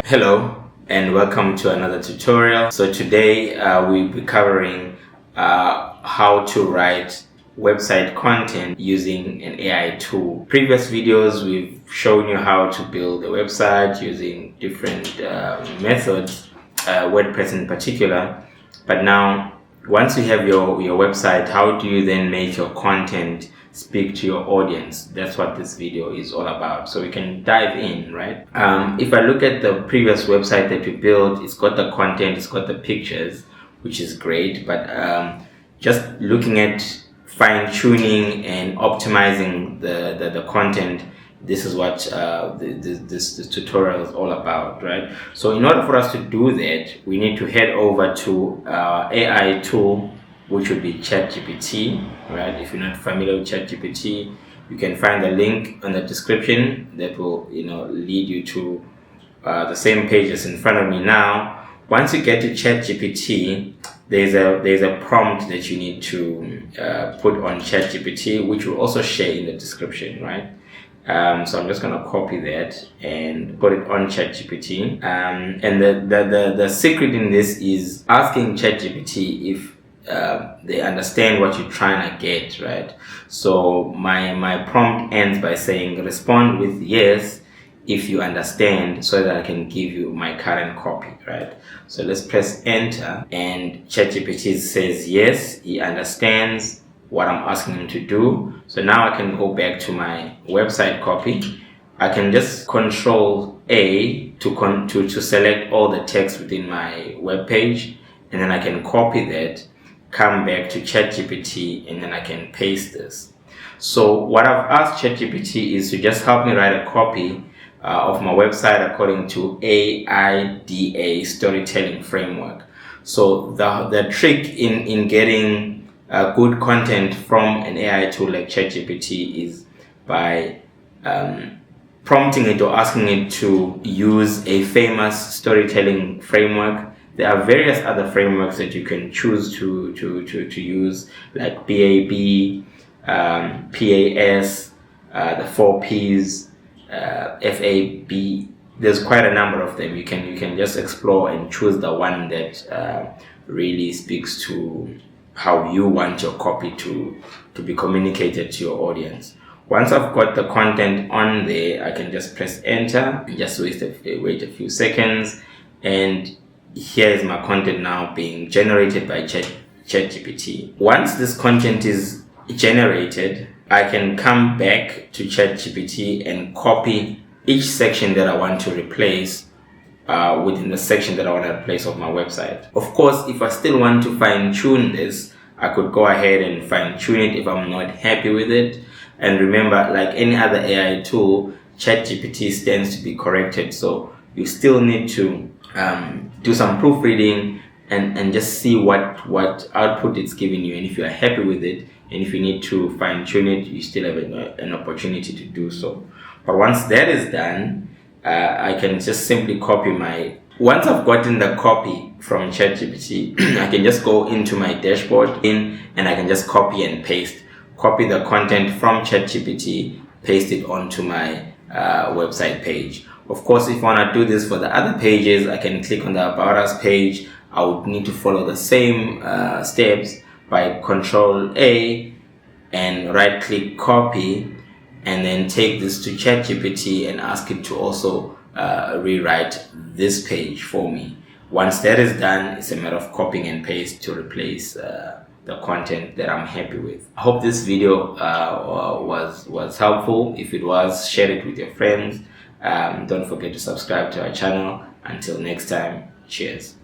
Hello and welcome to another tutorial. So today we'll be covering how to write website content using an AI tool. Previous videos we've shown you how to build a website using different methods, WordPress in particular. But now once you have your website, how do you then make your content speak to your audience? That's what this video is all about. So we can dive in, right? If I look at the previous website that we built, it's got the content, it's got the pictures, which is great. But just looking at fine-tuning and optimizing the content, this is what this tutorial is all about, right? So in order for us to do that, we need to head over to AI tool, which would be ChatGPT, right? If you're not familiar with ChatGPT, you can find the link in the description that will, lead you to the same page as in front of me now. Once you get to ChatGPT, there's a prompt that you need to put on ChatGPT, which we'll also share in the description, right? So I'm just going to copy that and put it on ChatGPT. And the secret in this is asking ChatGPT if they understand what you're trying to get, right? So my prompt ends by saying respond with yes if you understand, so that I can give you my current copy, right? So let's press enter, and ChatGPT says yes, he understands what I'm asking him to do. So now I can go back to my website copy. I can just Control A to select all the text within my web page, and then I can copy that, come back to ChatGPT, and then I can paste this. So what I've asked ChatGPT is to just help me write a copy of my website according to AIDA storytelling framework. So the trick in getting good content from an AI tool like ChatGPT is by prompting it or asking it to use a famous storytelling framework. There are various other frameworks that you can choose to use, like BAB, PAS, the 4Ps, FAB. There's quite a number of them. You can just explore and choose the one that really speaks to how you want your copy to be communicated to your audience. Once I've got the content on there, I can just press enter and just wait a few seconds, and here is my content now being generated by ChatGPT. Once this content is generated, I can come back to ChatGPT and copy each section that I want to replace within the section that I want to replace of my website. Of course, if I still want to fine-tune this, I could go ahead and fine-tune it if I'm not happy with it. And remember, like any other AI tool, ChatGPT stands to be corrected. So you still need to do some proofreading and just see what output it's giving you. And if you are happy with it, and if you need to fine-tune it, you still have an opportunity to do so. But once that is done, I can just simply copy once I've gotten the copy from ChatGPT, I can just go into my dashboard and I can just copy and paste. Copy the content from ChatGPT, paste it onto my website page. Of course, if I want to do this for the other pages, I can click on the About Us page. I would need to follow the same steps by Control A and right click copy, and then take this to ChatGPT and ask it to also rewrite this page for me. Once that is done, it's a matter of copying and paste to replace the content that I'm happy with. I hope this video was helpful. If it was, share it with your friends. Don't forget to subscribe to our channel. Until next time, cheers.